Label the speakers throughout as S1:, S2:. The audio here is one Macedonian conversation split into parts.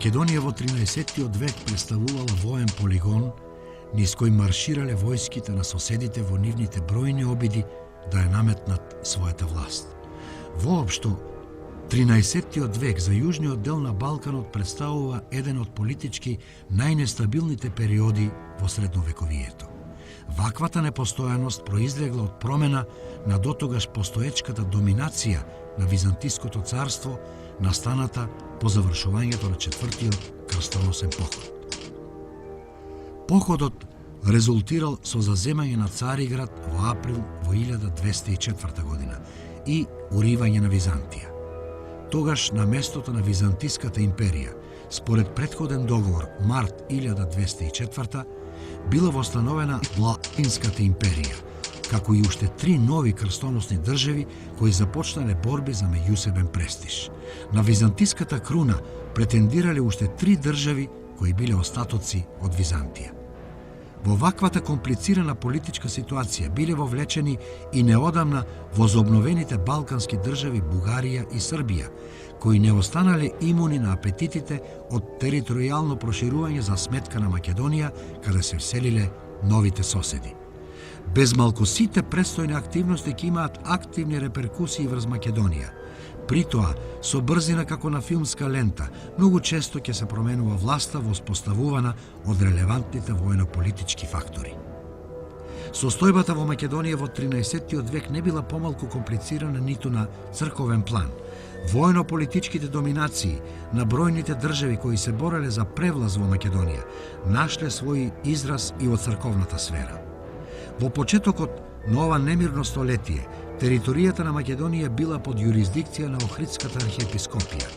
S1: Македонија во 13-тиот век представувала воен полигон низ кој марширале војските на соседите во нивните бројни обиди да ја наметнат својата власт. Воопшто, 13-тиот век за јужниот дел на Балканот представува еден од политички најнестабилните периоди во средновековието. Ваквата непостојаност произлегла од промена на дотогаш постоечката доминација на Византиското царство, настаната по завршувањето на четвртиот крстоносен поход. Походот резултирал со заземање на Цариград во април во 1204 година и уривање на Византија. Тогаш на местото на Византиската империја, според претходен договор март 1204, била востановена Латинската империја, како и уште 3 нови крстоносни држави кои започнале борби за меѓусебен престиж. На Византиската круна претендирале уште 3 држави кои биле остатоци од Византија. Во ваквата комплицирана политичка ситуација биле вовлечени и неодамна возобновените балкански држави Бугарија и Србија, кои не останале имуни на апетитите од територијално проширување за сметка на Македонија, каде се вселиле новите соседи. Без малку сите предстојни активности ќе имаат активни реперкусии врз Македонија. При тоа, со брзина како на филмска лента, многу често ќе се променува власта воспоставувана од релевантните воено-политички фактори. Состојбата во Македонија во 13-тиот век не била помалку комплицирана ниту на црковен план. Воено-политичките доминации на бројните држави кои се бореле за превлаз во Македонија нашле свој израз и во црковната сфера. Во почетокот на ова немирно столетие, територијата на Македонија била под јурисдикција на Охридската архиепископија.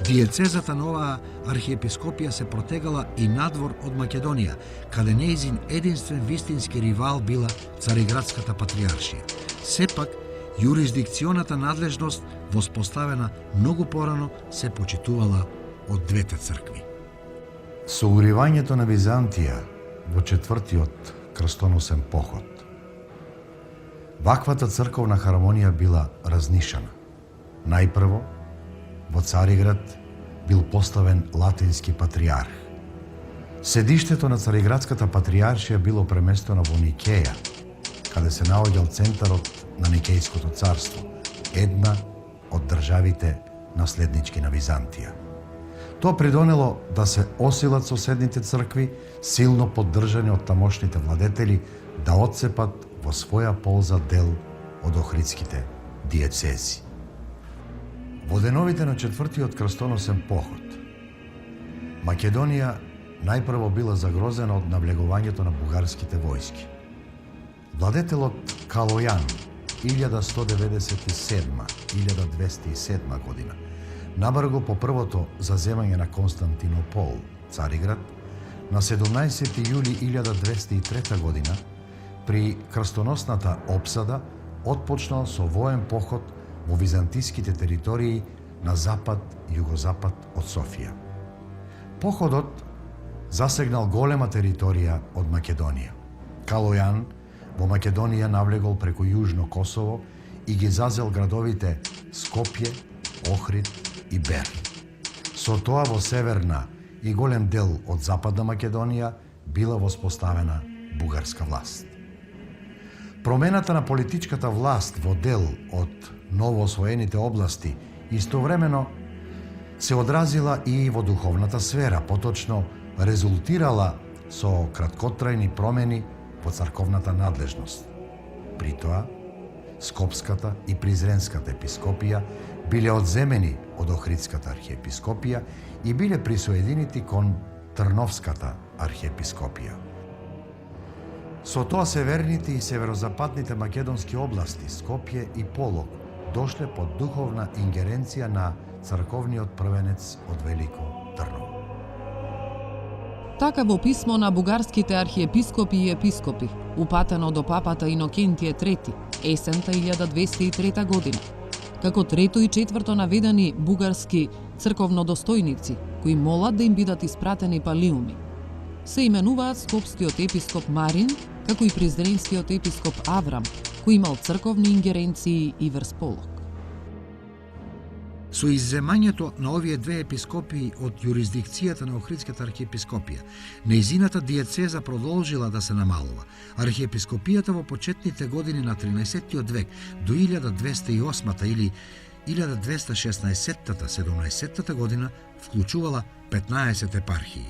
S1: Диецезата на оваа архиепископија се протегала и надвор од Македонија, каде неизин единствен вистински ривал била Цариградската патриаршија. Сепак, јурисдикционата надлежност, воспоставена многу порано, се почитувала од двете цркви.
S2: Со уривањето на Византија во четвртиот крстоносен поход, ваквата црковна харомонија била разнишана. Најпрво, во Цариград бил поставен латински патриарх. Седиштето на Цариградската патриаршија било преместено во Никеја, каде се наоѓал центарот на Никејското царство, една од државите наследнички на Византија. Тоа придонело да се осилат соседните цркви, силно поддржани од тамошните владетели, да отцепат во своја полза дел од охридските диецези. Во деновите на четвртиот крстоносен поход, Македонија најпрво била загрозена од навлегувањето на бугарските војски. Владетелот Калојан 1197-1207 година набрго по првото заземање на Константинопол, Цариград, на 17 јули 1203 година при крстоносната опсада отпочнал со воен поход во византиските територии на запад-југозапад од Софија. Походот засегнал голема територија од Македонија. Калојан во Македонија навлегол преку Јужно Косово и ги зазел градовите Скопје, Охрид и Бер. Со тоа во северна и голем дел од западна Македонија била воспоставена бугарска власт. Промената на политичката власт во дел од новоосвоените области истовремено се одразила и во духовната сфера, поточно резултирала со краткотрајни промени во црковната надлежност. При тоа, Скопската и Призренската епископија биле одземени од Охридската архиепископија и биле присоединети кон Трновската архиепископија. Со тоа северните и северозападните македонски области, Скопје и Полог, дошле под духовна ингеренција на црковниот првенец од Велико Трново.
S3: Така во писмо на бугарските архиепископи и епископи, упатено до папата Инокентије III, есента 1203 година, како трето и четврто наведени бугарски црковнодостојници, кои молат да им бидат испратени палиуми. Се именуваат скопскиот епископ Марин, како и призренскиот епископ Аврам, кој имал црковни ингеренции и врз Полог.
S1: Со изземањето на овие две епископии од јурисдикцијата на Охридската архиепископија, нејзината диецеза продолжила да се намалува. Архиепископијата во почетните години на 13 век до 1208 или 1216-17 година вклучувала 15 епархии.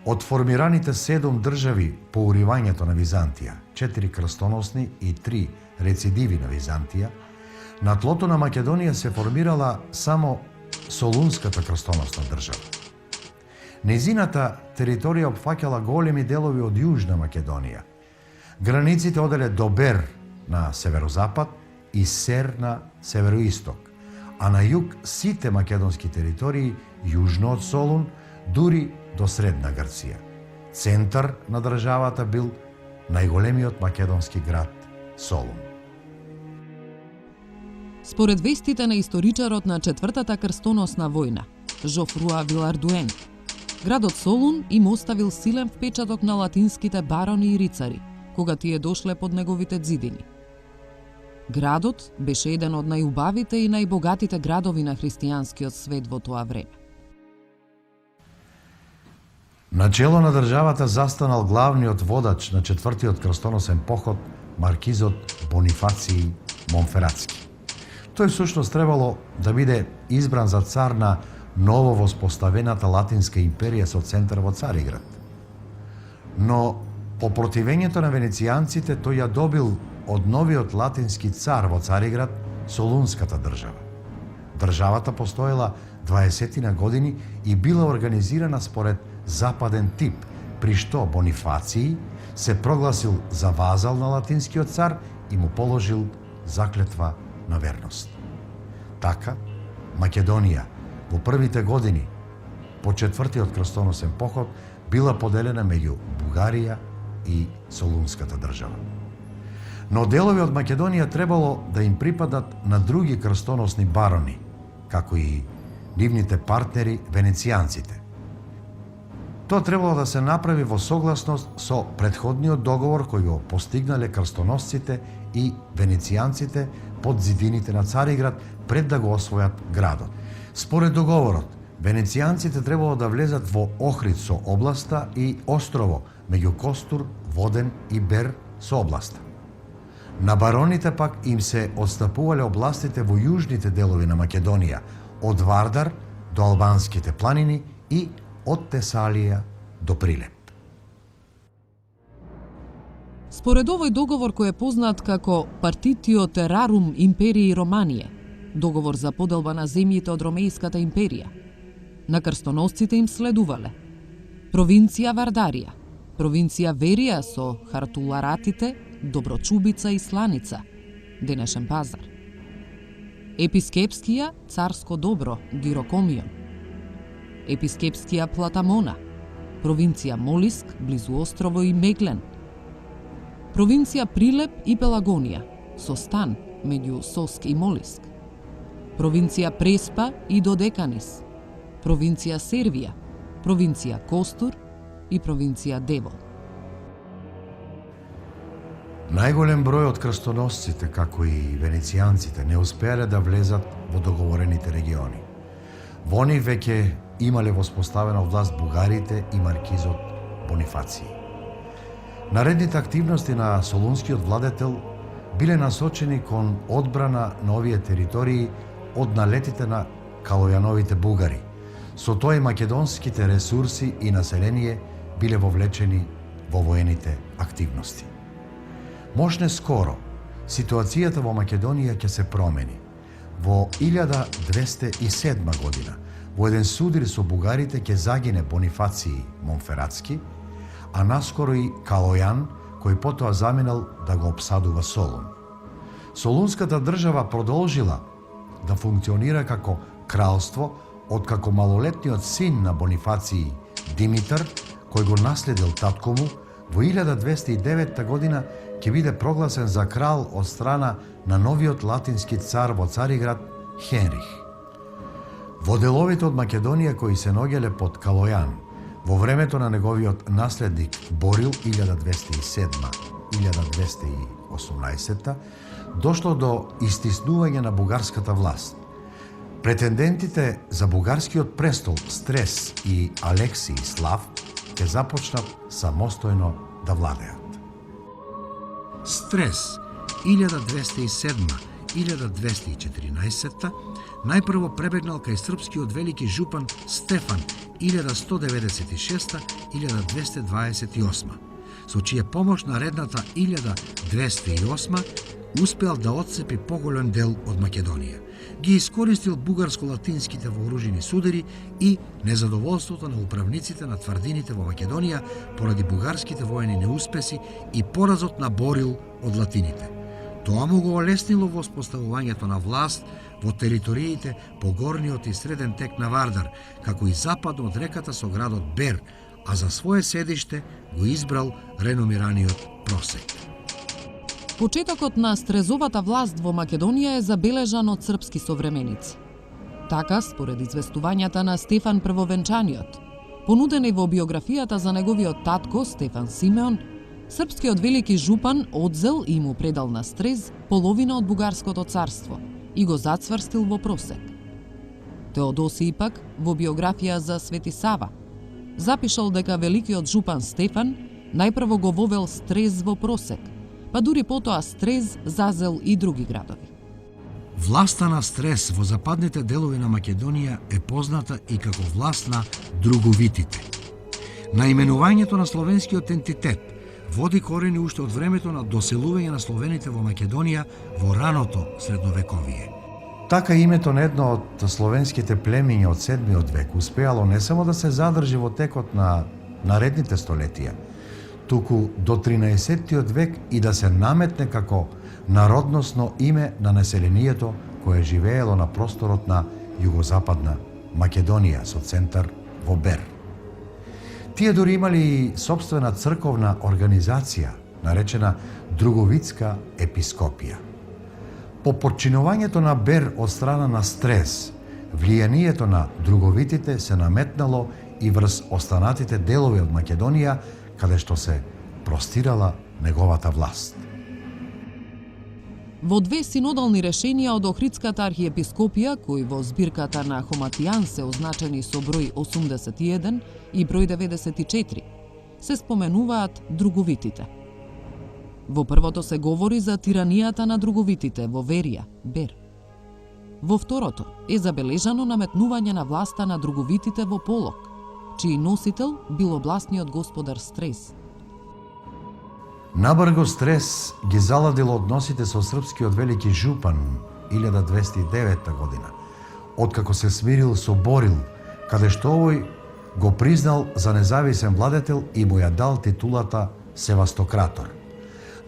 S2: Од формираните 7 држави по уривањето на Византија, 4 крстоносни и 3 рецидиви на Византија, на тлото на Македонија се формирала само Солунската крстоносна држава. Нејзината територија опфаќала големи делови од Јужна Македонија. Границите оделе до Бер на северозапад и Сер на североисток, а на југ сите македонски територии јужно од Солун, дури до Средна Грција. Центар на државата бил најголемиот македонски град Солун.
S3: Според вестите на историчарот на Четвртата крстоносна војна, Жофруа Вилардуен, градот Солун им оставил силен впечаток на латинските барони и рицари, кога тие дошле под неговите ѕидини. Градот беше еден од најубавите и најбогатите градови на христијанскиот свет во тоа време.
S2: На чело на државата застанал главниот водач на Четвртиот крстоносен поход, маркизот Бонифаций Монфератски. Тој всушност требало да биде избран за цар на ново воспоставената Латинска империја со центар во Цариград. Но по противењето на венецијанците тој ја добил од новиот латински цар во Цариград Солунската држава. Државата постоела 20 години и била организирана според западен тип, при што Бонифаций се прогласил за вазал на латинскиот цар и му положил заклетва на верност. Така, Македонија во првите години по Четвртиот крстоносен поход била поделена меѓу Бугарија и Солунската држава. Но делови од Македонија требало да им припадат на други крстоносни барони, како и нивните партнери венецијанците. Тоа требало да се направи во согласност со претходниот договор кој го постигнале крстоносците и венецијанците под зидините на Цариград пред да го освојат градот. Според договорот, венецијанците требало да влезат во Охрид со областа и острово меѓу Костур, Воден и Бер со областа. На бароните пак им се отстапувале областите во јужните делови на Македонија, од Вардар до Албанските планини и од Тесалија до Прилеп.
S3: Според овој договор кој е познат како Partitio Terrarum Imperii Romaniae, договор за поделба на земјите од Ромејската империја, на крстоносците им следувале провинција Вардарија, провинција Верија со Хартуларатите, Доброчубица и Сланица, денешен Пазар, епискепскија Царско Добро, Гирокомион, епискепскија Платамона, провинција Молиск, близу острово и Меглен, провинција Прилеп и Пелагонија, со стан меѓу Соск и Молиск, провинција Преспа и Додеканис, провинција Сервија, провинција Костур и провинција Девол.
S2: Најголем број од крстоносците, како и венецијанците, не успеале да влезат во договорените региони. Во нив веќе имале воспоставена власт бугарите и маркизот Бонифаций. Наредните активности на солунскиот владетел биле насочени кон одбрана на овие територии од налетите на калојановите бугари. Со тоа и македонските ресурси и население биле вовлечени во воените активности. Можне скоро, ситуацијата во Македонија ќе се промени. Во 1207 година, во еден судир со бугарите ќе загине Бонифаций Монфератски, а наскоро и Калојан, кој потоа заминал да го обсадува Солун. Солунската држава продолжила да функционира како кралство, откако малолетниот син на Бонифаций, Димитар, кој го наследил татко му, во 1209 година ќе биде прогласен за крал од страна на новиот латински цар во Цариград Хенрих. Во деловите од Македонија кои се наоѓале под Калојан, во времето на неговиот наследник Борил 1207-1218, дошло до истиснување на бугарската власт. Претендентите за бугарскиот престол Стрес и Алексиј Слав ќе започнат самостојно да владеат.
S1: Стрес 1207-1214 најпрво пребегнал кај српскиот велики жупан Стефан 1196-1228, со чија помош наредната 1208 успеал да отцепи поголем дел од Македонија. Ги искористил бугарско-латинските вооружени судери и незадоволството на управниците на тврдините во Македонија поради бугарските воени неуспеси и поразот на Борил од латините. Тоа му го олеснило воспоставувањето на власт во териториите по горниот и среден тек на Вардар, како и западно од реката со градот Бер, а за свое седиште го избрал реномираниот Просек.
S3: Почетокот на Стрезовата власт во Македонија е забележан од српски современици. Така, според известувањата на Стефан Првовенчаниот, понудени во биографијата за неговиот татко Стефан Симеон, српскиот велики жупан одзел и му предал на Стрез половина од бугарското царство и го зацврстил во Просек. Теодосиј пак, во биографија за Свети Сава, запишал дека великиот жупан Стефан најпрво го вовел Стрез во Просек, па дури потоа Стрез зазел и други градови.
S1: Власта на Стрес во западните делови на Македонија е позната и како власт на друговитите. Наименувањето на словенскиот ентитет води корени уште од времето на доселување на словените во Македонија во раното средновековие.
S2: Така името на едно од словенските племиња од 7 век успеало не само да се задржи во текот на наредните столетија, туку до 13 век и да се наметне како народносно име на населението кое живеело на просторот на југозападна Македонија со центар во Бер. Тие дори имали и сопствена црковна организација, наречена Друговитска епископија. По подчинувањето на Бер од страна на Стрес, влијанието на друговитите се наметнало и врз останатите делови од Македонија, каде што се простирала неговата власт.
S3: Во две синодални решенија од Охридската архиепископија, кои во збирката на Хоматијан се означени со број 81 и број 94, се споменуваат друговитите. Во првото се говори за тиранијата на друговитите во Верија, Бер. Во второто е забележано наметнување на власта на друговитите во Полок, чиј носител бил областниот господар Стрес.
S2: Набрго Стрес ги заладил односите со српскиот велики жупан 1209 година, откако се смирил со Борил, каде што овој го признал за независен владетел и му ја дал титулата Севастократор.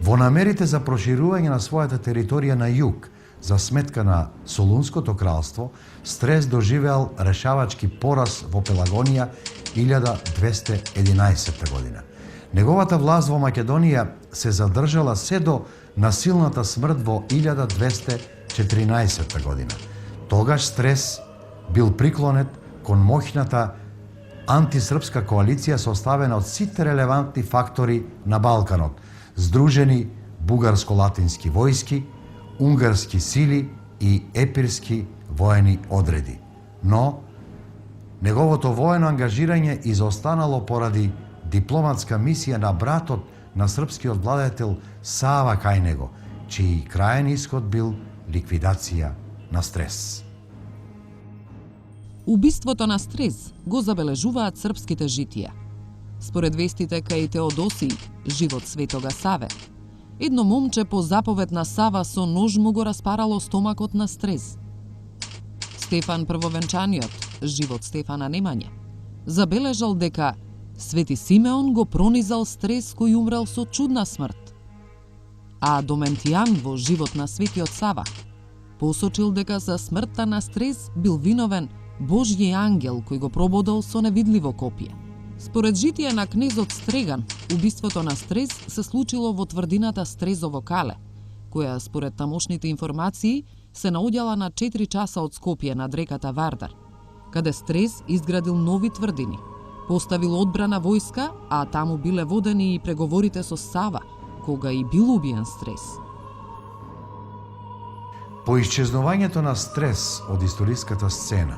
S2: Во намерите за проширување на својата територија на југ, за сметка на Солунското кралство, Стрес доживеал решавачки пораз во Пелагонија 1211 година. Неговата власт во Македонија се задржала се до насилната смрт во 1214 година. Тогаш Стрес бил приклонет кон моќната антисрпска коалиција составена од сите релевантни фактори на Балканот, здружени бугарско-латински војски, унгарски сили и епирски воени одреди. Но неговото воено ангажирање изостанало поради дипломатска мисија на братот на српскиот владетел Сава кај него, чиј крајен исход бил ликвидација на Стрес.
S3: Убиството на Стрес го забележуваат српските житија. Според вестите кај Теодосиј, живот Светога Саве, едно момче по заповед на Сава со нож му го распарало стомакот на Стрес. Стефан Првовенчаниот, живот Стефана Немање, забележал дека Свети Симеон го пронизал Стрес кој умрел со чудна смрт. А Доментијан во живот на Светиот Сава посочил дека за смртта на Стрес бил виновен Божји ангел кој го прободал со невидливо копие. Според житие на кнезот Стреган, убиството на Стрес се случило во тврдината Стрезово кале, која според тамошните информации се наоѓала на 4 часа од Скопје над реката Вардар, каде Стрес изградил нови тврдини, поставил одбрана војска, а таму биле водени и преговорите со Сава, кога и бил убиен Стрес.
S2: По исчезнувањето на Стрес од историската сцена,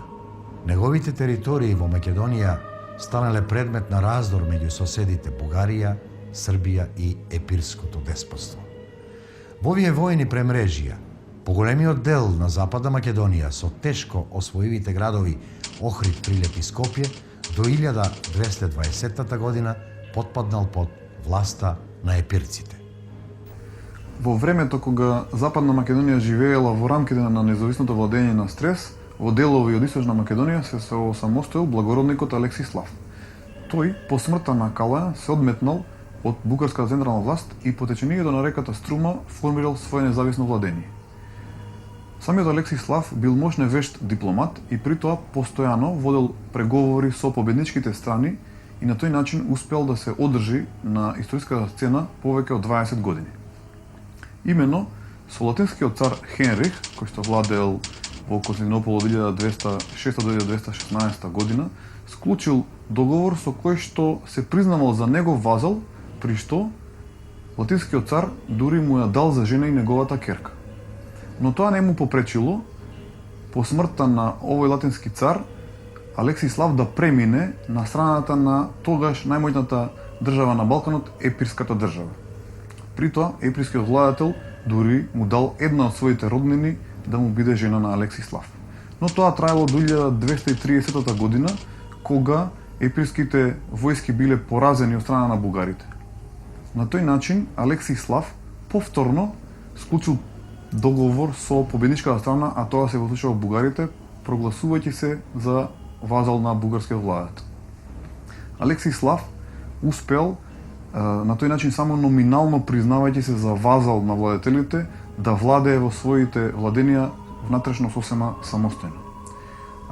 S2: неговите територии во Македонија станале предмет на раздор меѓу соседите Бугарија, Србија и Епирското деспотство. Во овие војни премрежија, поголемиот дел на Западна Македонија со тешко освоивите градови Охрид, Прилеп и Скопје до 1220 година потпаднал под власта на епирците.
S4: Во времето кога Западна Македонија живеела во рамките на независното владење на Стрес, во делови од Источна Македонија се осамостоил благородникот Алексислав. Тој, по смртта на Калаја, се одметнал од бугарската централна власт и по течењето на реката Струма формирал свое независно владење. Самиот Алексислав бил мощен вешт дипломат и при тоа постојано водел преговори со победничките страни и на тој начин успел да се одржи на историската сцена повеќе од 20 години. Именно со латинскиот цар Хенрих, кој што владеел во Константинопол од 1206 до 1216 година, склучил договор со кој што се признавал за негов вазал, при што латинскиот цар дури му ја дал за жена и неговата керка. Но тоа не му попречило, по смртта на овој латински цар, Алексислав да премине на страната на тогаш најмоćната држава на Балканот, Епирската држава. При тоа, епирскиот владетел дури му дал една од своите роднини да му биде жена на Алексислав. Но тоа траело до 1230 година, кога епирските војски биле поразени од страна на бугарите. На тој начин, Алексислав повторно склучил договор со победничката страна, а тоа се во случајот бугарите, прогласувајќи се за вазал на бугарскиот владетел. Алексислав успел на тој начин само номинално признавајќи се за вазал на владетелите да владее во своите владенија внатрешно сосема самостојно.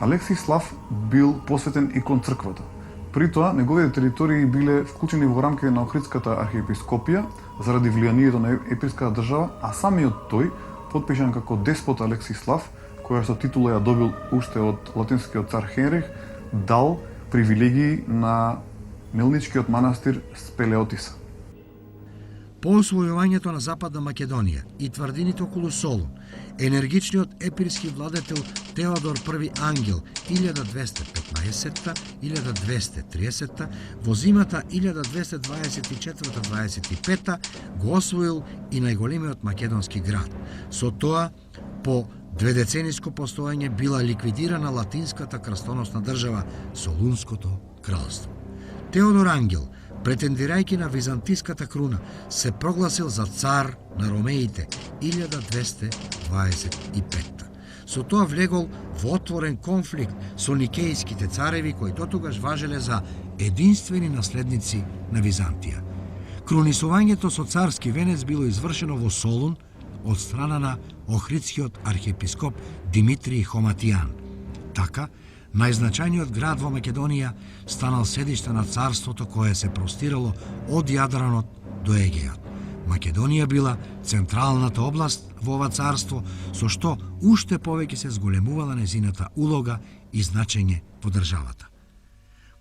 S4: Алексислав бил посветен и кон црквата. При тоа, неговите територии биле вклучени во рамките на Охридската архиепископија заради влијанието на епирската држава, а самиот тој, потпишан како деспот Алексислав, која што титула ја добил уште од латинскиот цар Хенрих, дал привилегии на мелничкиот манастир Спелеотиса.
S1: По освојувањето на Западна Македонија и тврдините околу Солун, енергичниот епирски владетел Теодор I Ангел 1215-1230 во зимата 1224-25 го освоил и најголемиот македонски град. Со тоа, по дведецениско постоење била ликвидирана латинската крстоносна држава Солунското кралство. Теодор Ангел, претендирајќи на византиската круна, се прогласил за цар на ромеите 1225. Со тоа влегол во отворен конфликт со никејските цареви кои дотогаш важеле за единствени наследници на Византија. Крунисувањето со царски венец било извршено во Солун од страна на Охридскиот архиепископ Димитрий Хоматијан. Така, најзначајниот град во Македонија станал седиште на царството кое се простирало од Јадранот до Егејот. Македонија била централната област во ова царство, со што уште повеќе се зголемувала незината улога и значење во државата.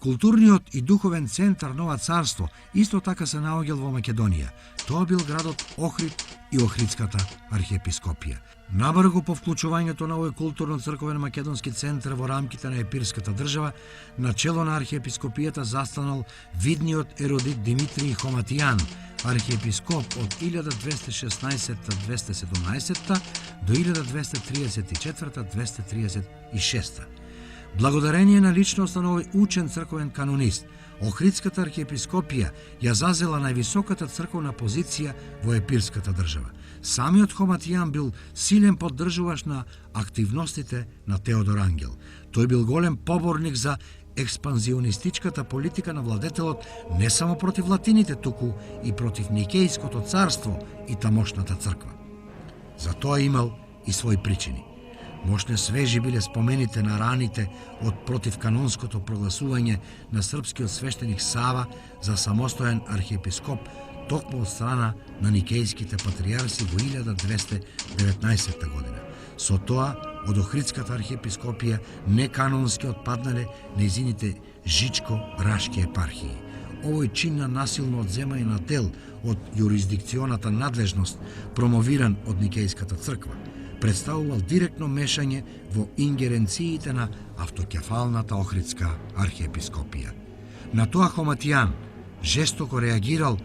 S1: Културниот и духовен центар на ова царство исто така се наоѓал во Македонија. Тоа бил градот Охрид и Охридската архиепископија. Набрзо по вклучувањето на овој културно-црковен македонски центар во рамките на епирската држава, на чело на архиепископијата застанал видниот еродит Димитрий Хоматијан, архиепископ од 1216-217 до 1234-236. Благодарение на личноста на овој учен црковен канонист, Охридската архиепископија ја зазела највисоката црковна позиција во епирската држава. Самиот Хоматијан бил силен поддржуваш на активностите на Теодор Ангел. Тој бил голем поборник за експанзионистичката политика на владетелот не само против латините, туку и против Никејското царство и тамошната црква. За тоа имал и своји причини. Мощне свежи биле спомените на раните од противканонското прогласување на српскиот свештеник Сава за самостоен архиепископ токму од страна на никејските патријарси во 1219 година. Со тоа, од Охридската архиепископија неканонски отпаднале нејзините Жичко-Рашки епархии. Овој чин на насилно одземање на дел од јурисдикционата надлежност, промовиран од Никејската црква, представувал директно мешање во ингеренциите на автокефалната Охридска архиепископија. На тоа Хоматијан жестоко реагирал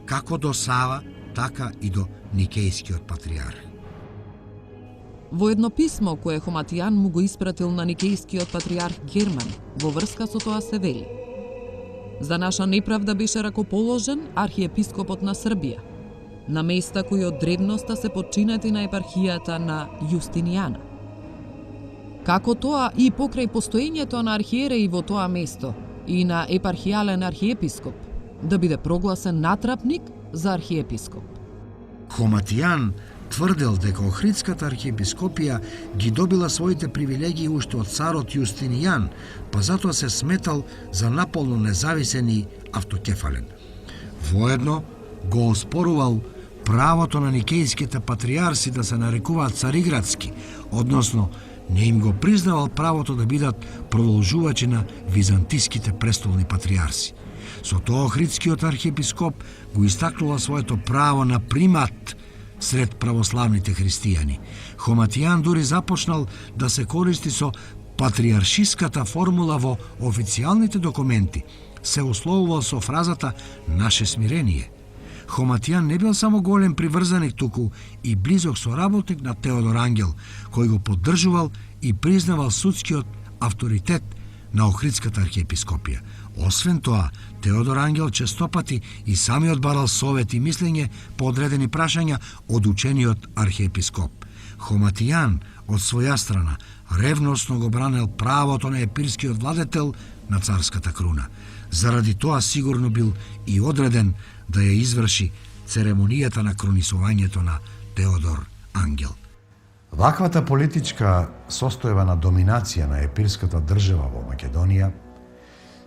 S1: како до Сава, така и до Никејскиот патриарх.
S3: Во едно писмо кое Хоматијан му го испратил на Никејскиот патриарх Герман, во врска со тоа се вели: за наша неправда беше ракоположен архиепископот на Србија, на места кои од древноста се подчинети на епархијата на Јустинијана. Како тоа и покрај постоењето на архиереи во тоа место и на епархијален архиепископ, да биде прогласен натрапник за архиепископ.
S1: Хоматијан тврдел дека Охридската архиепископија ги добила своите привилегии уште од царот Јустинијан, па затоа се сметал за наполно независен и автокефален. Воедно го оспорувал правото на никејските патриарси да се нарекуваат цариградски, односно не им го признавал правото да бидат продолжувачи на византиските престолни патриарси. Со тоа Охридскиот архиепископ го истакнува своето право на примат сред православните христијани. Хоматијан дури започнал да се користи со патриаршиската формула во официјалните документи, се условувал со фразата «наше смирение». Хоматијан не бил само голем приврзаник, туку и близок соработник на Теодор Ангел, кој го поддржувал и признавал судскиот авторитет на Охридската архиепископија. Освен тоа, Теодор Ангел честопати и самиот барал совет и мислење по одредени прашања од учениот архиепископ. Хоматијан, од своја страна, ревносно го бранел правото на епирскиот владетел на царската круна. Заради тоа сигурно бил и одреден да ја изврши церемонијата на кронисувањето на Теодор Ангел.
S2: Ваквата политичка состојба на доминација на епирската држава во Македонија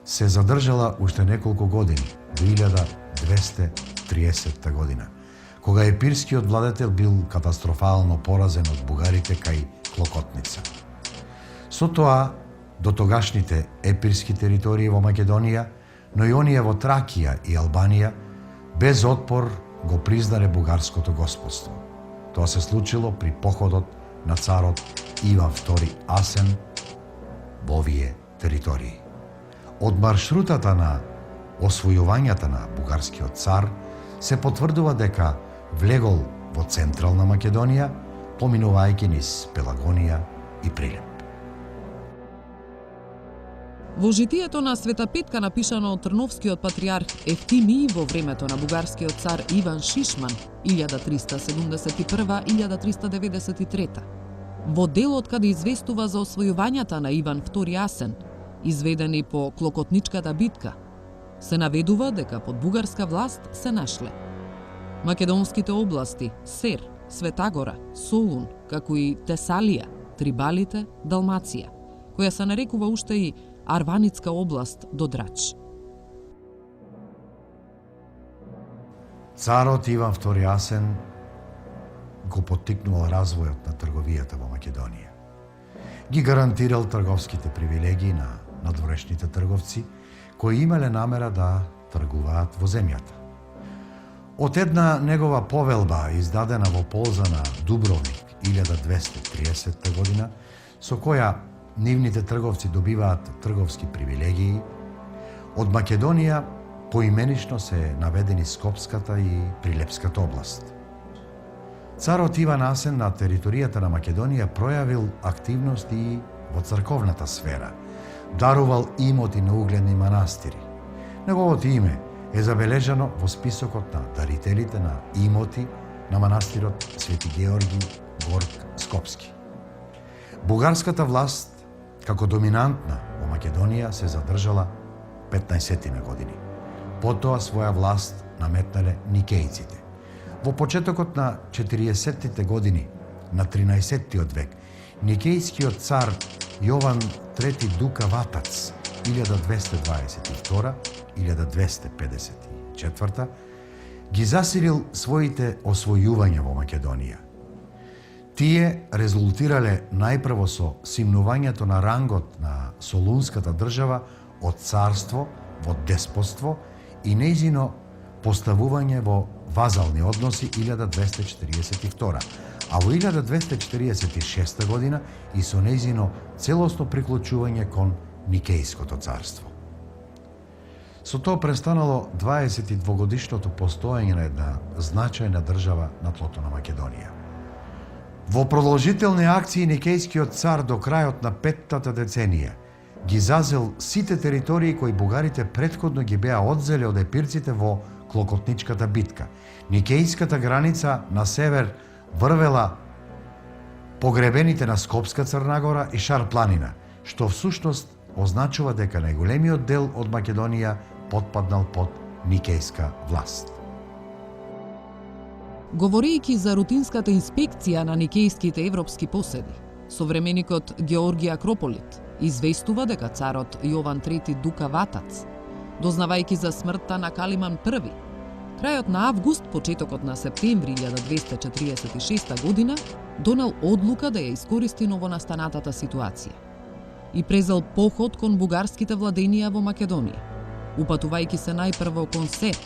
S2: се задржала уште неколку години, до 1230 година, кога епирскиот владетел бил катастрофално поразен од бугарите кај Клокотница. Со тоа, до тогашните епирски територии во Македонија, но и оние во Тракија и Албанија, без отпор го признале бугарското господство. Тоа се случило при походот на царот Иван II Асен во овие територии. Од маршрутата на освојувањата на бугарскиот цар се потврдува дека влегол во централна Македонија, поминувајќи низ Пелагонија и Прилеп.
S3: Во житието на Света Петка, напишано од Трновскиот патриарх Ефтимиј во времето на бугарскиот цар Иван Шишман 1371-1393, во делот каде известува за освојувањата на Иван II Асен, изведени по Клокотничката битка, се наведува дека под бугарска власт се нашле македонските области Сер, Светагора, Солун, како и Тесалија, Трибалите, Далмација, која се нарекува уште и Арваницка област до Драч.
S2: Царот Иван II Асен го поттикнувал развојот на трговијата во Македонија. Ги гарантирал трговските привилегии на надворешните трговци кои имале намера да тргуваат во земјата. Од една негова повелба издадена во полза на Дубровник 1230 година, со која нивните трговци добиваат трговски привилегии, од Македонија поименично се наведени Скопската и Прилепската област. Царот Иван Асен на територијата на Македонија пројавил активност и во црковната сфера, дарувал имоти на угледни манастири. Неговото име е забележано во списокот на дарителите на имоти на манастирот Свети Георги Горг Скопски. Бугарската власт, како доминантна во Македонија, се задржала 15 години. Потоа своја власт наметнале никејците. Во почетокот на 40-тите години на 13-тиот век, никејскиот цар Јован III Дука Ватац 1222-1254 ги засилил своите освојувања во Македонија. Тие резултирале најпрво со симнувањето на рангот на Солунската држава од царство во деспотство и нејзино поставување во вазални односи 1242, а во 1246 година и со нејзино целосно приклучување кон Никејското царство. Со тоа престанало 22-годишното постоење на една значајна држава на тлото на Македонија. Во продолжителни акции Никејскиот цар до крајот на 5-та деценија ги зазел сите територии кои бугарите претходно ги беа одзеле од епирците во Клокотничката битка. Никејската граница на север врвела погребените на Скопска Црнагора и Шар планина, што всушност означува дека најголемиот дел од Македонија потпаднал под Никејска власт.
S3: Говорејќи за рутинската инспекција на никејските европски поседи, современикот Георгија Акрополит известува дека царот Јован III Дука Ватац, дознавајќи за смртта на Калиман I, крајот на август, почетокот на септември 1246 година, донел одлука да ја искористи новонастанатата ситуација и презел поход кон бугарските владенија во Македонија, упатувајќи се најпрво кон Сер.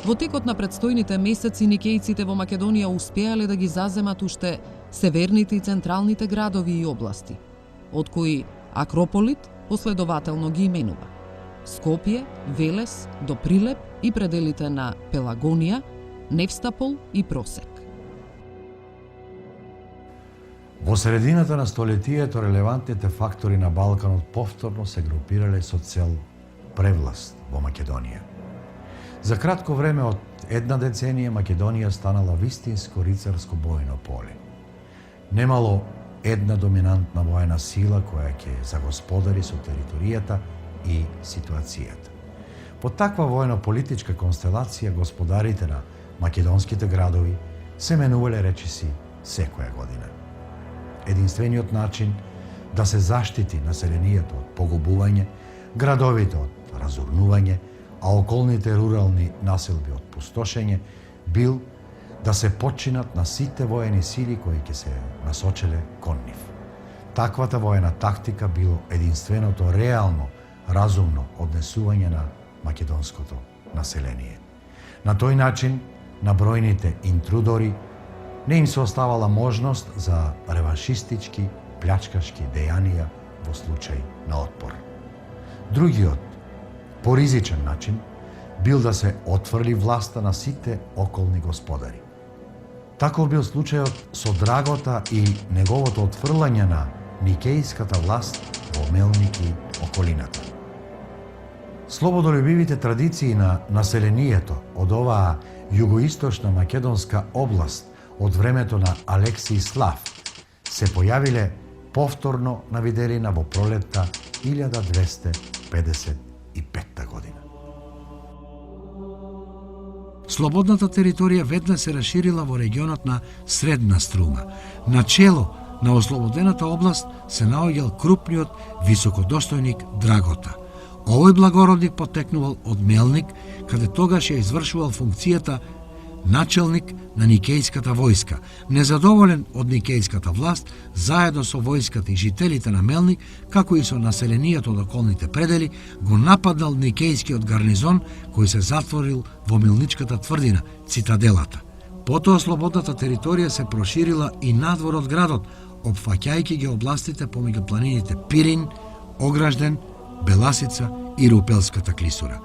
S3: Во текот на предстојните месеци никејците во Македонија успеале да ги заземат уште северните и централните градови и области, од кои Акрополит последователно ги именува: Скопје, Велес, до Прилеп и пределите на Пелагонија, Невстапол и Просек.
S2: Во средината на столетието релевантните фактори на Балканот повторно се групирале со цел превласт во Македонија. За кратко време од една деценија Македонија станала вистинско рицарско бојно поле. Немало една доминантна воена сила која ќе загосподари со територијата и ситуацијата. По таква воено-политичка констелација господарите на македонските градови се менувале речиси секоја година. Единствениот начин да се заштити населението од погубување, градовите од разурнување, а околните рурални населби од пустошење, бил да се починат на сите воени сили кои ќе се насочеле кон нив. Таквата воена тактика било единственото реално, разумно однесување на македонското население. На тој начин, на бројните интрудори не им се оставала можност за реваншистички, плячкашки дејанија во случај на отпор. Другиот, поризичен начин, бил да се отфрли власта на сите околни господари. Таков бил случајот со Драгота и неговото отфрлање на Никејската власт во Мелник и околината. Слободолюбивите традиции на населението од оваа југоисточна македонска област од времето на Алексиј Слав се појавиле повторно на виделина во пролетта 1255 година.
S1: Слободната територија веднаш се расширила во регионот на Средна Струма. Начело на ослободената област се наоѓал крупниот високодостојник Драгота. Овој благородник потекнувал од Мелник, каде тогаш ја извршувал функцијата начелник на Никејската војска. Незадоволен од Никејската власт, заедно со војската и жителите на Мелник, како и со населението од околните предели, го нападнал Никејскиот гарнизон кој се затворил во Милничката тврдина, цитаделата. Потоа слободната територија се проширила и надвор од градот, опфаќајќи ги областите помеѓу планините Пирин, Огражден, Беласица и Рупелската клисура.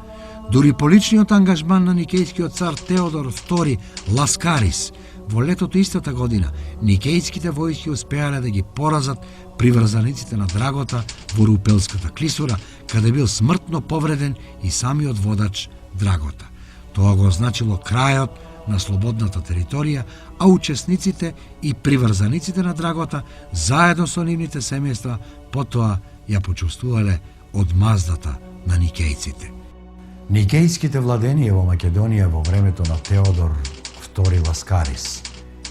S1: Дури по личниот ангажман на никејскиот цар Теодор II Ласкарис во летото истата година, никејските војски успеале да ги поразат приврзаниците на Драгота во Рупелската клисура, каде бил смртно повреден и самиот водач Драгота. Тоа го означило крајот на слободната територија, а учесниците и приврзаниците на Драгота, заедно со нивните семејства, потоа ја почувствувале одмаздата на никејците.
S2: Никејските владенија во Македонија во времето на Теодор II Ласкарис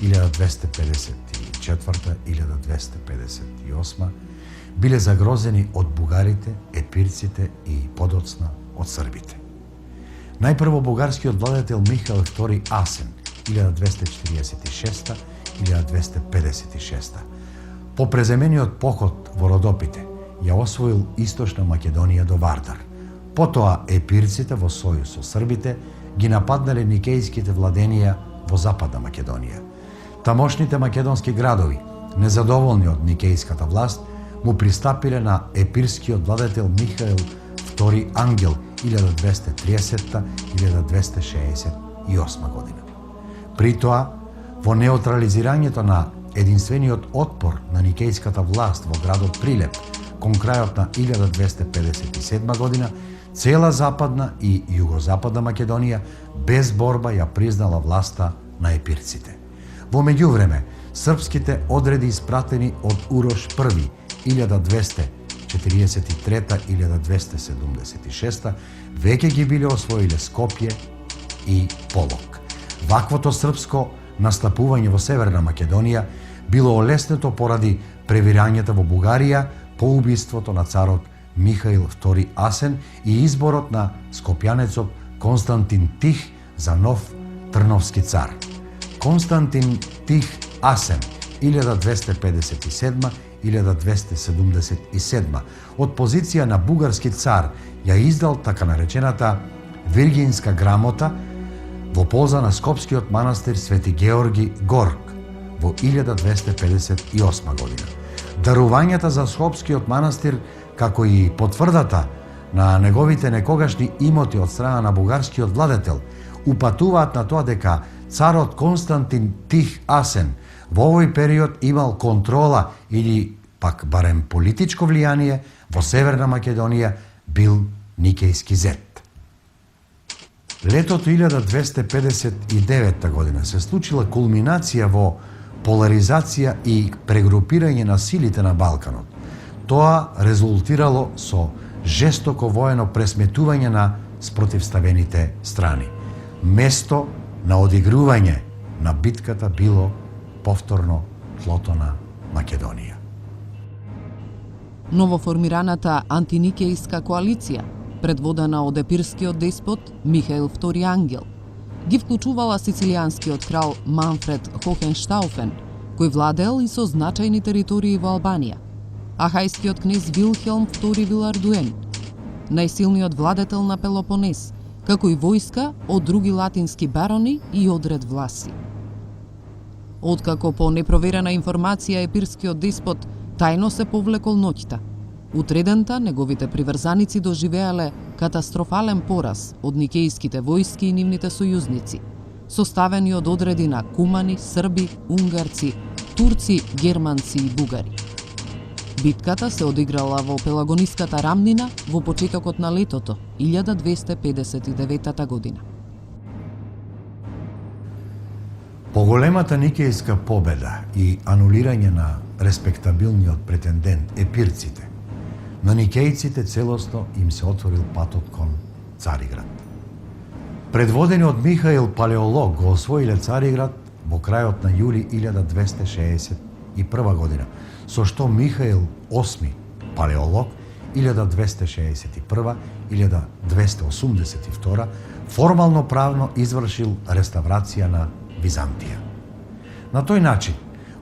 S2: 1254-1258 биле загрозени од бугарите, епирците и подоцна од србите. Најпрво бугарскиот владетел Михаил II Асен 1246-1256 по преземениот поход во Родопите ја освоил источна Македонија до Вардар. Потоа епирците во сојуз со србите ги нападнале никејските владенија во Западна Македонија. Тамошните македонски градови, незадоволни од никејската власт, му пристапиле на епирскиот владетел Михаил II Ангел 1230-1268 година. При тоа, во неутрализирањето на единствениот отпор на никејската власт во градот Прилеп кон крајот на 1257 година, цела Западна и Југозападна Македонија без борба ја признала власта на епирците. Во меѓувреме, српските одреди испратени од Урош I 1243-1276 веќе ги биле освоиле Скопје и Полок. Ваквото српско настапување во Северна Македонија било олеснето поради превирањата во Бугарија по убиството на царот Михаил II Асен и изборот на скопјанецот Константин Тих за нов трновски цар. Константин Тих Асен 1257-1277 од позиција на бугарски цар ја издал така наречената Виргинска грамота во полза на скопскиот манастир Свети Георги Горг во 1258 година. Дарувањата за скопскиот манастир, како и потврдата на неговите некогашни имоти од страна на бугарскиот владетел, упатуваат на тоа дека царот Константин Тих Асен во овој период имал контрола или пак барем политичко влијание во Северна Македонија, бил никејски зет. Летото 1259 година се случила кулминација во поларизација и прегрупирање на силите на Балканот. Тоа резултирало со жестоко воено пресметување на спротивставените страни. Место на одигрување на битката било повторно тлото на Македонија.
S3: Новоформираната антиникејска коалиција, предводена од епирскиот деспот Михаил II Ангел, ги вклучувала сицилијанскиот крал Манфред Хохенштауфен, кој владеел и со значајни територии во Албанија, а хајскиот кнез Вилхелм II Вилардуен, најсилниот владетел на Пелопонес, како и војска од други латински барони и одред власи. Откако по непроверена информација епирскиот деспот тајно се повлекол ноќта, утредента неговите приврзаници доживеале катастрофален пораз од никејските војски и нивните сојузници, составени од одреди на кумани, срби, унгарци, турци, германци и бугари. Битката се одиграла во Пелагониската рамнина во почетокот на летото 1259 година.
S2: Поголемата никејска победа и анулирање на респектабилниот претендент епирците, на никејците целосно им се отворил патот кон Цариград. Предводени од Михаил Палеолог го освоиле Цариград во крајот на јули 1261 година, со што Михаил VIII Палеолог 1261-1282 формално правно извршил реставрација на Византија. На тој начин,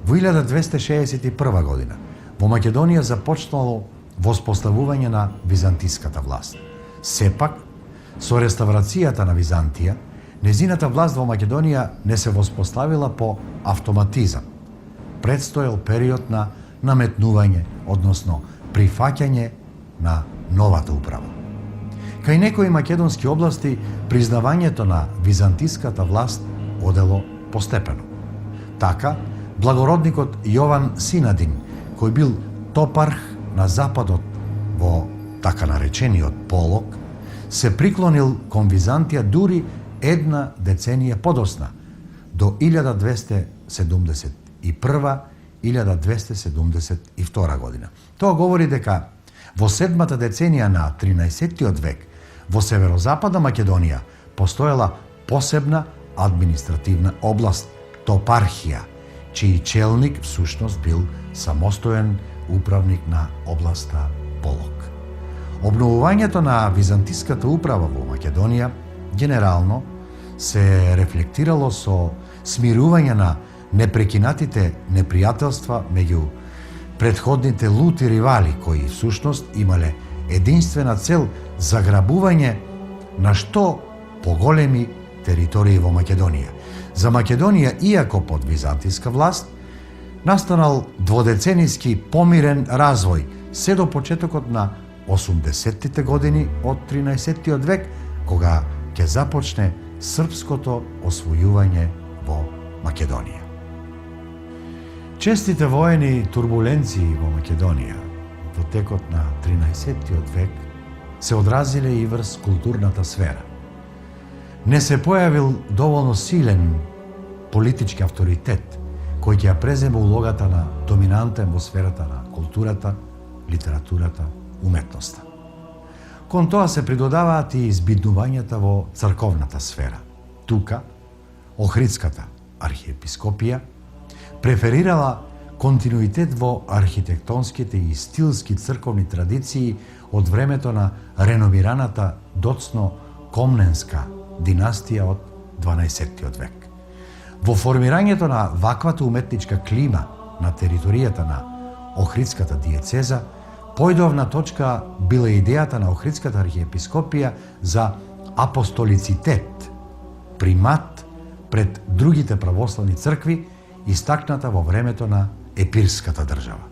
S2: во 1261 година, во Македонија започнало воспоставување на византиската власт. Сепак, со реставрацијата на Византија, незината власт во Македонија не се воспоставила по автоматизам. Предстоел период на наметнување, односно прифаќање на новата управа. Кај некои македонски области, признавањето на византиската власт одело постепено. Така, благородникот Јован Синадин, кој бил топарх на западот во така наречениот Полок, се приклонил кон Византија дури една деценија подосна, до 1271-1272 година. Тоа говори дека во седмата деценија на 13-тиот век во северозападна Македонија постоела посебна административна област, топархија, чиј челник всушност бил самостоен управник на областа Полок. Обновувањето на византиската управа во Македонија генерално се рефлектирало со смирување на непрекинатите непријателства меѓу претходните лути ривали кои всушност имале единствена цел заграбување на што поголеми територии во Македонија. За Македонија, иако под византиска власт, настанал дводеценијски помирен развој се до почетокот на 80-тите години од 13-тиот век, кога ќе започне српското освојување во Македонија. Честите воени турбуленции во Македонија во текот на 13-тиот век се одразиле и врз културната сфера. Не се појавил доволно силен политички авторитет кој ќе ја преземе улогата на доминантен во сферата на културата, литературата, уметноста. Кон тоа се придодаваат и избиднувањата во црковната сфера. Тука, Охридската архиепископија преферирала континуитет во архитектонските и стилски црковни традиции од времето на реновираната доцно Комненска династија од 12-тиот век. Во формирањето на ваквата уметничка клима на територијата на Охридската диецеза, појдовна точка била идејата на Охридската архиепископија за апостолицитет, примат пред другите православни цркви, истакната во времето на епирската држава.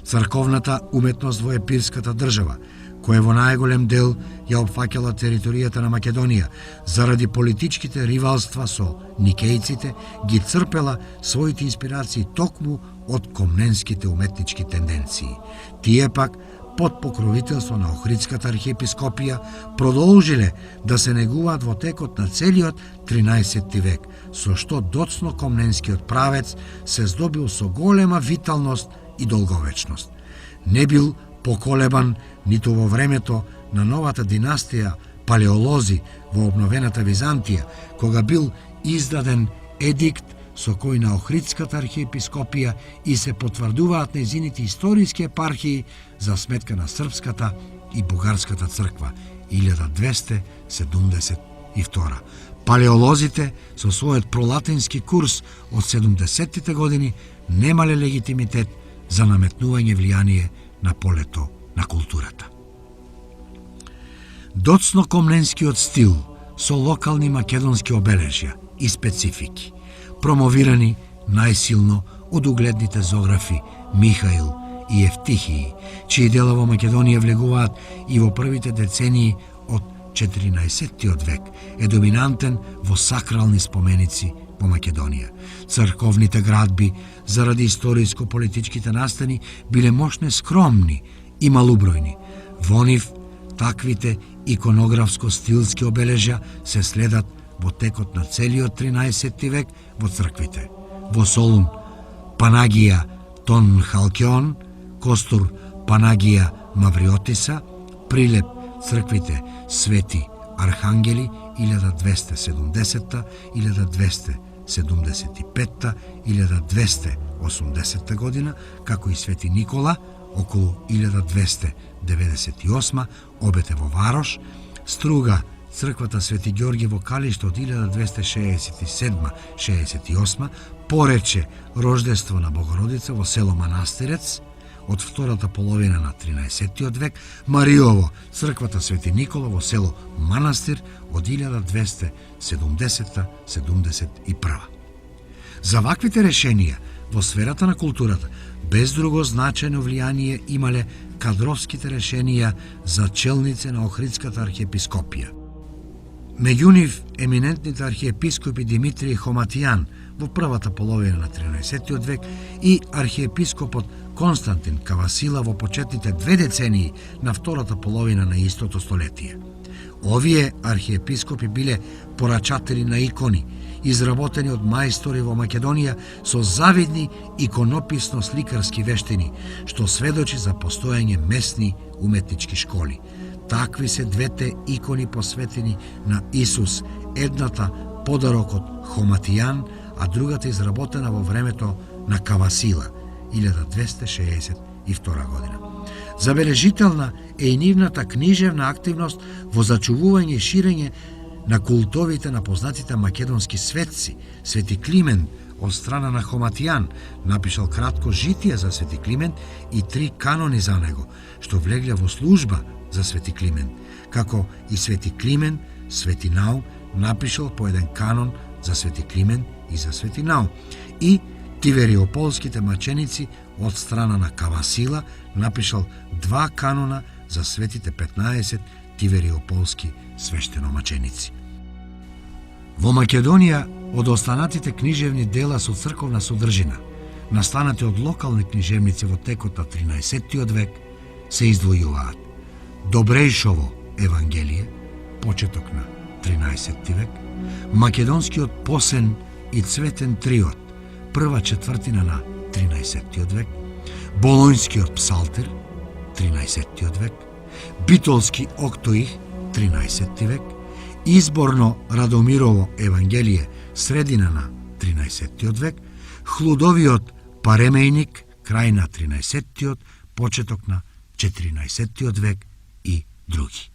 S1: Црковната уметност во епирската држава, која во најголем дел ја опфаќала територијата на Македонија, заради политичките ривалства со никејците, ги црпела своите инспирации токму од комненските уметнички тенденции. Тие пак, под покровителство на Охридската архиепископија, продолжиле да се негуваат во текот на целиот 13 век, со што доцно комненскиот правец се здобил со голема виталност и долговечност. Не бил поколебан ниту во времето на новата династија палеолози во обновената Византија, кога бил издаден едикт со кој на Охридската архиепископија и се потврдуваат нејзините историски епархии за сметка на Српската и Бугарската црква 1272. Палеолозите со својот пролатински курс од 70-тите години немале легитимитет за наметнување влијание на полето на културата. Доцно комненскиот стил со локални македонски обележја и специфики, промовирани најсилно од угледните зографи Михаил и Евтихии, чии дела во Македонија влегуваат и во првите децении од 14-тиот век, е доминантен во сакрални споменици во Македонија. Црковните градби, заради историско-политичките настани, биле мощне скромни и малубројни. Во нив, таквите иконографско-стилски обележја се следат во текот на целиот 13 век во црквите. Во Солун, Панагија Тон Халкеон, Костур Панагија Мавриотиса, Прилеп црквите Свети Архангели 1270, 1275, 1280 година, како и Свети Никола околу 1298, обете во Варош, Струга црквата Свети Ѓорги во Калиште од 1267-68, Порече Рождество на Богородица во село Манастирец од втората половина на 13 век, Мариово црквата Свети Никола во село Манастир од 1270-71. За ваквите решенија во сферата на културата без друго значајно влијание имале кадровските решенија за челници на Охридската архиепископија. Меѓу нив еминентните архиепископи Димитрий Хоматијан во првата половина на 13 век и архиепископот Константин Кавасила во почетните 2 децении на втората половина на истото столетие. Овие архиепископи биле порачатели на икони, изработени од мајстори во Македонија со завидни иконописно-сликарски вештини, што сведочи за постојање месни уметнички школи. Такви се двете икони посветени на Исус, едната подарок од Хоматијан, а другата изработена во времето на Кавасила, 1262 година. Забележителна е и нивната книжевна активност во зачувување и ширење на култовите на познатите македонски светци. Свети Климент од страна на Хоматијан напишал кратко житие за Свети Климент и 3 канони за него, што влегле во служба за Свети Климент, како и Свети Климент Свети Наум напишал по еден канон за Свети Климент и за Свети Наум. И Тивериополските маченици од страна на Кавасила напишал 2 канона за светите 15 Тивериополски свештеномаченици. Во Македонија, од останатите книжевни дела со црковна содржина, настанати од локални книжевници во текот на 13-тиот век, се издвојуваат Добрејшово Евангелие, почеток на 13 век, Македонскиот посен и цветен триот, прва четвртина на 13 век, Болонјскиот псалтир, 13 век, Битолски октоих, 13 век, Изборно Радомирово Евангелие, средина на 13 век, Хлудовиот Паремејник, крај на 13 почеток на 14 век и други.